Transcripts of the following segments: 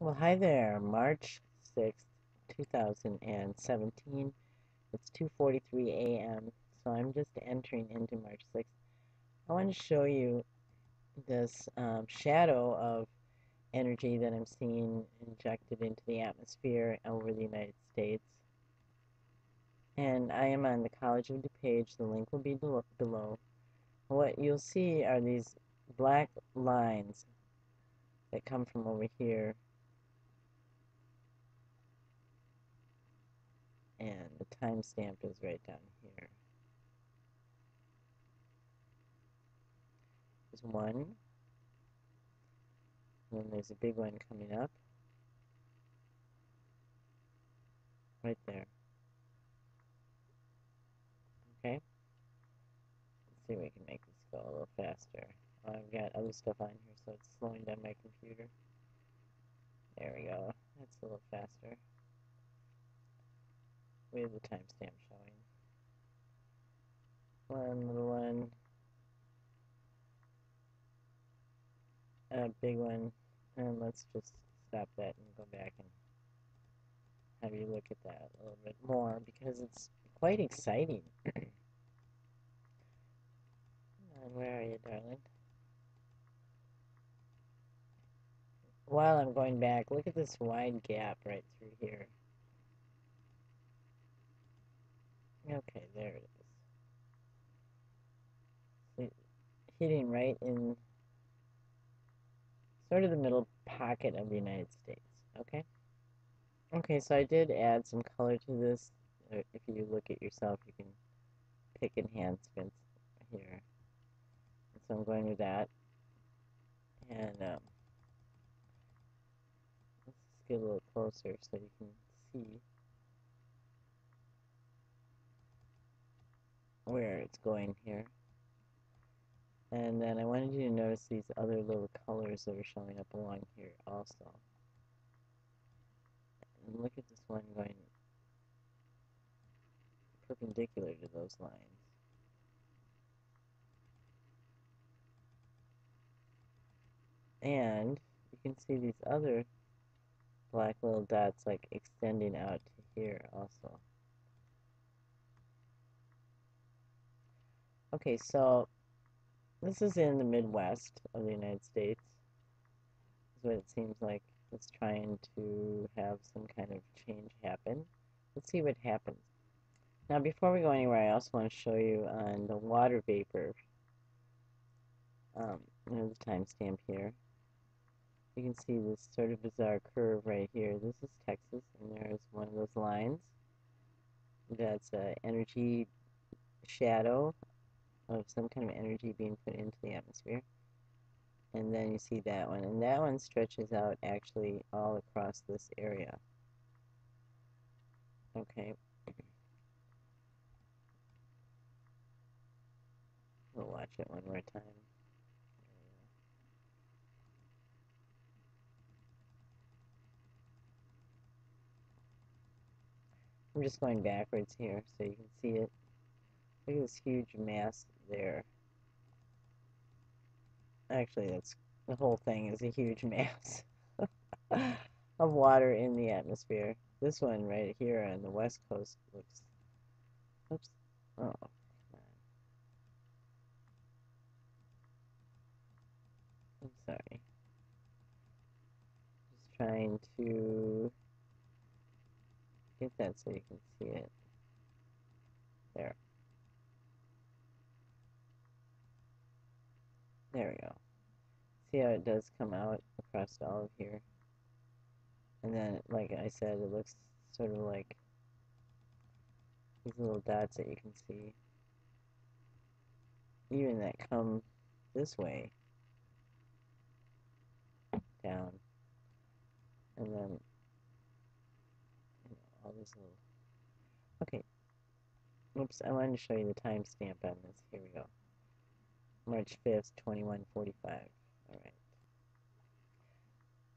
Well, hi there. March 6th, 2017. It's 2:43 a.m. So I'm just entering into March 6th. I want to show you this shadow of energy that I'm seeing injected into the atmosphere over the United States. And I am on the College of DuPage. The link will be below. What you'll see are these black lines that come from over here, and the timestamp is right down here. There's one, and then there's a big one coming up right there. Okay, let's see if we can make this go a little faster. I've got other stuff on here, so it's slowing down my computer. There we go. That's a little faster. We have the timestamp showing. One little one, a big one, and let's just stop that and go back and have you look at that a little bit more because it's quite exciting. And where are you, darling? While I'm going back, look at this wide gap right through here. Okay, there it is. Hitting right in sort of the middle pocket of the United States. Okay? Okay, so I did add some color to this. If you look at yourself, you can pick enhancements here. So I'm going with that. And let's just get a little closer so you can see where it's going here. And then I wanted you to notice these other little colors that are showing up along here also. And look at this one going perpendicular to those lines. And you can see these other black little dots like extending out to here also. Okay, so this is in the Midwest of the United States. Is what it seems like it's trying to have some kind of change happen. Let's see what happens. Now, before we go anywhere, I also want to show you on the water vapor. There's a timestamp here. You can see this sort of bizarre curve right here. This is Texas, and there's one of those lines. That's an energy shadow of some kind of energy being put into the atmosphere. And then you see that one, and that one stretches out actually all across this area. Okay. We'll watch it one more time. I'm just going backwards here so you can see it. Look at this huge mass there. Actually, that's the whole thing is a huge mass of water in the atmosphere. This one right here on the west coast looks, oops, oh, come on. I'm sorry. Just trying to get that so you can see it. There. There we go. See how it does come out across all of here? And then, like I said, it looks sort of like these little dots that you can see. Even that come this way down. And then, all these little... Okay. Oops, I wanted to show you the timestamp on this. Here we go. March 5th, 2145. All right.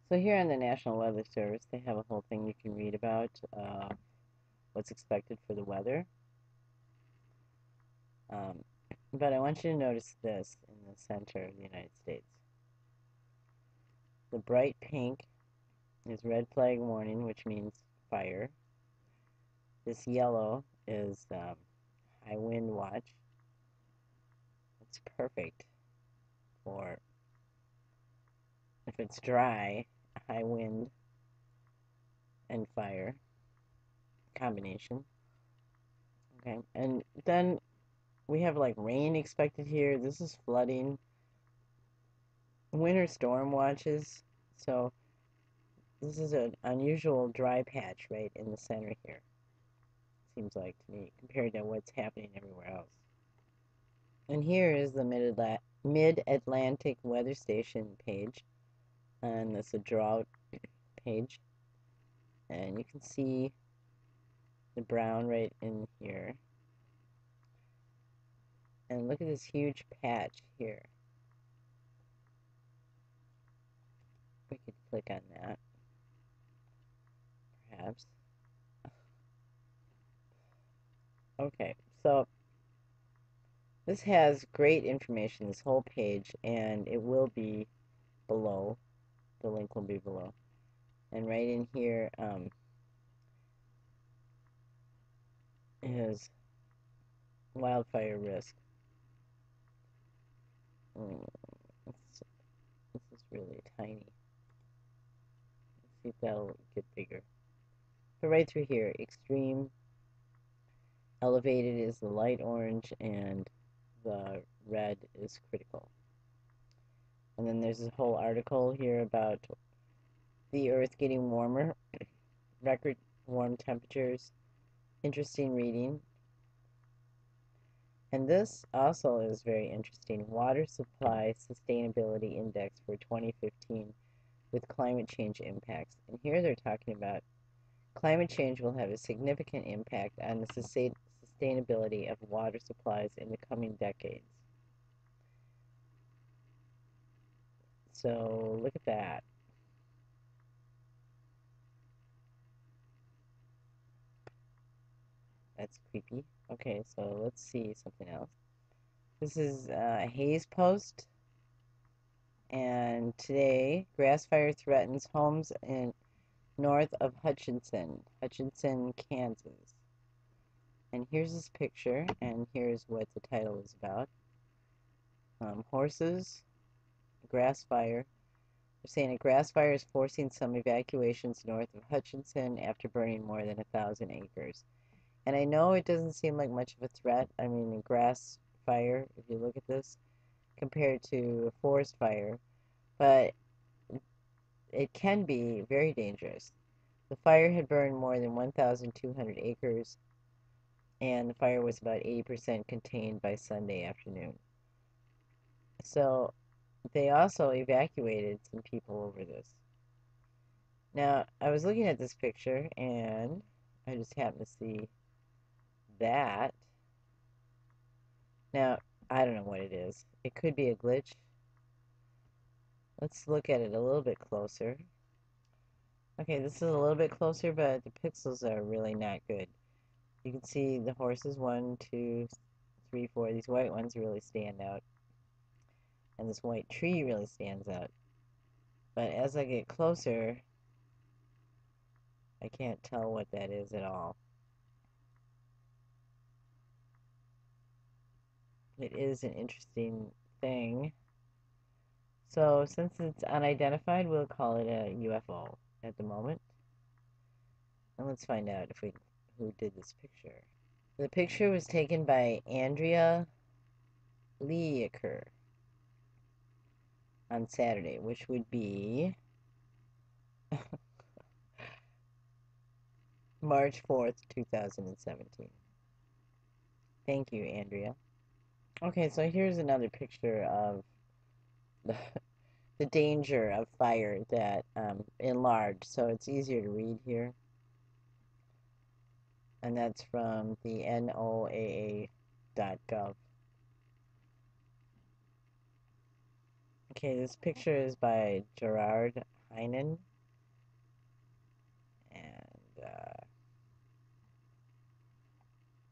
So here on the National Weather Service, they have a whole thing you can read about what's expected for the weather. But I want you to notice this in the center of the United States. The bright pink is red flag warning, which means fire. This yellow is high wind watch. It's perfect for if it's dry, high wind and fire combination. Okay, and then we have like rain expected here. This is flooding. Winter storm watches. So this is an unusual dry patch right in the center here. Seems like to me compared to what's happening everywhere else. And here is the Mid-Atlantic Weather Station page, and that's a drought page. And you can see the brown right in here. And look at this huge patch here. We could click on that, perhaps. Okay, so this has great information, this whole page, and it will be below. The link will be below. And right in here is wildfire risk. This is really tiny. Let's see if that'll get bigger. So right through here, extreme, elevated is the light orange, and the red is critical. And then there's this whole article here about the Earth getting warmer, record warm temperatures, interesting reading. And this also is very interesting. Water Supply Sustainability Index for 2015 with climate change impacts. And here they're talking about climate change will have a significant impact on the sustainability of water supplies in the coming decades. So look at that. That's creepy. Okay, so let's see something else. This is a haze post. And today, grass fire threatens homes in north of Hutchinson, Kansas. And here's this picture, and here's what the title is about. Horses, grass fire. They're saying a grass fire is forcing some evacuations north of Hutchinson after burning more than 1,000 acres. And I know it doesn't seem like much of a threat. I mean, a grass fire, if you look at this, compared to a forest fire, but it can be very dangerous. The fire had burned more than 1,200 acres, and the fire was about 80% contained by Sunday afternoon. So they also evacuated some people over this. Now, I was looking at this picture, and I just happened to see that. Now, I don't know what it is. It could be a glitch. Let's look at it a little bit closer. Okay, this is a little bit closer, but the pixels are really not good. You can see the horses, 1, 2, 3, 4. These white ones really stand out. And this white tree really stands out. But as I get closer, I can't tell what that is at all. It is an interesting thing. So since it's unidentified, we'll call it a UFO at the moment. And let's find out who did this picture. The picture was taken by Andrea Leaker on Saturday, which would be March 4th, 2017. Thank you, Andrea. Okay, so here's another picture of the, the danger of fire that enlarged, so it's easier to read here. And that's from the NOAA.gov. Okay, this picture is by Gerard Heinen. And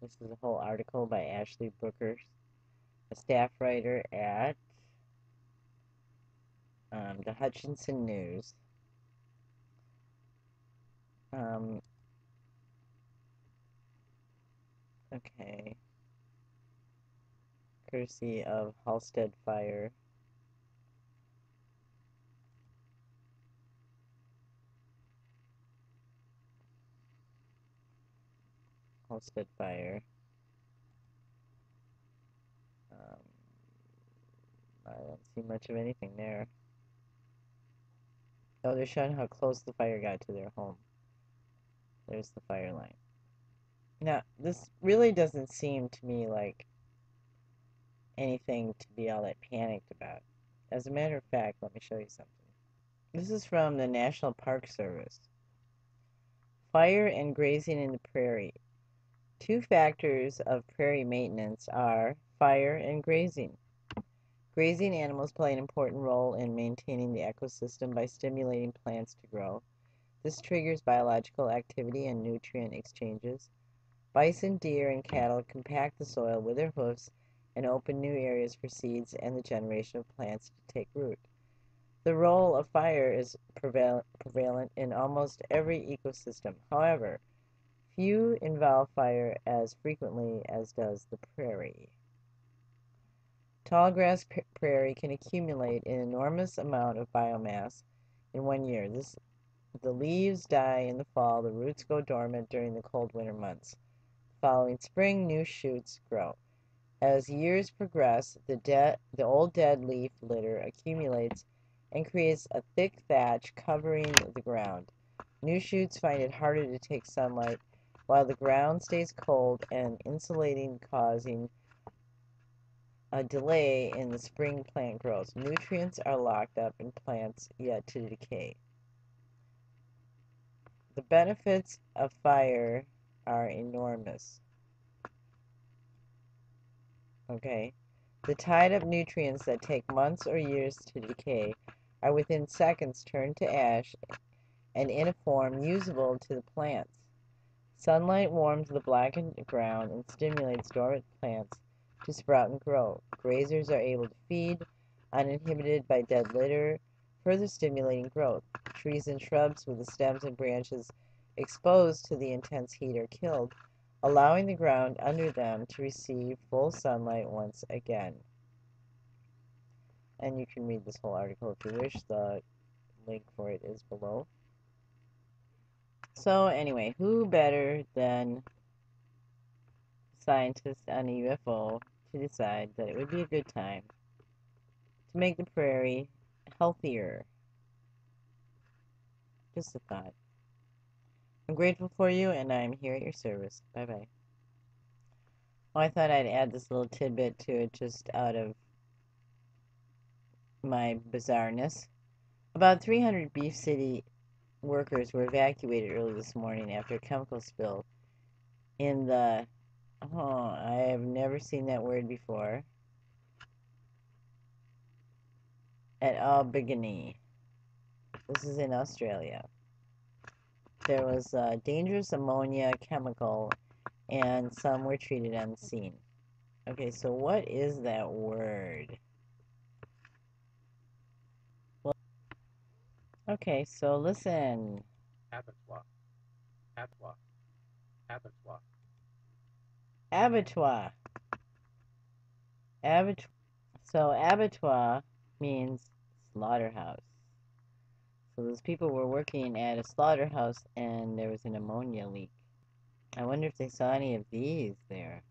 this is a whole article by Ashley Brooker, a staff writer at the Hutchinson News. Um, okay. Courtesy of Halstead Fire. Halstead Fire. Um, I don't see much of anything there. Oh, they're showing how close the fire got to their home. There's the fire line. Now, this really doesn't seem to me like anything to be all that panicked about. As a matter of fact, let me show you something. This is from the National Park Service. Fire and grazing in the prairie. Two factors of prairie maintenance are fire and grazing. Grazing animals play an important role in maintaining the ecosystem by stimulating plants to grow. This triggers biological activity and nutrient exchanges. Bison, deer, and cattle compact the soil with their hoofs and open new areas for seeds and the generation of plants to take root. The role of fire is prevalent in almost every ecosystem. However, few involve fire as frequently as does the prairie. Tallgrass prairie can accumulate an enormous amount of biomass in 1 year. The leaves die in the fall, the roots go dormant during the cold winter months. The following spring, new shoots grow. As years progress, the old dead leaf litter accumulates and creates a thick thatch covering the ground. New shoots find it harder to take sunlight, while the ground stays cold and insulating, causing a delay in the spring plant growth. Nutrients are locked up in plants yet to decay. The benefits of fire are enormous. Okay? The tied up nutrients that take months or years to decay are within seconds turned to ash and in a form usable to the plants. Sunlight warms the blackened ground and stimulates dormant plants to sprout and grow. Grazers are able to feed, uninhibited by dead litter, further stimulating growth. Trees and shrubs with the stems and branches exposed to the intense heat are killed, allowing the ground under them to receive full sunlight once again. And you can read this whole article if you wish. The link for it is below. So anyway, who better than scientists on a UFO to decide that it would be a good time to make the prairie healthier? Just a thought. I'm grateful for you, and I'm here at your service. Bye-bye. Oh, I thought I'd add this little tidbit to it just out of my bizarreness. About 300 Beef City workers were evacuated early this morning after a chemical spill in the... Oh, I have never seen that word before. At Albany. This is in Australia. There was a dangerous ammonia chemical, and some were treated on the scene. Okay, so what is that word? Well, okay, so listen. Abattoir, abattoir, abattoir. Abattoir. Abattoir. So abattoir means slaughterhouse. So those people were working at a slaughterhouse and there was an ammonia leak. I wonder if they saw any of these there.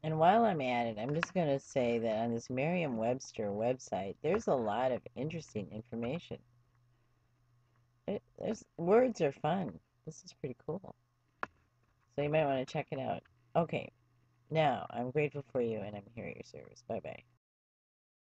And while I'm at it, I'm just going to say that on this Merriam-Webster website, there's a lot of interesting information. Words are fun. This is pretty cool. So you might want to check it out. Okay, now I'm grateful for you and I'm here at your service. Bye-bye.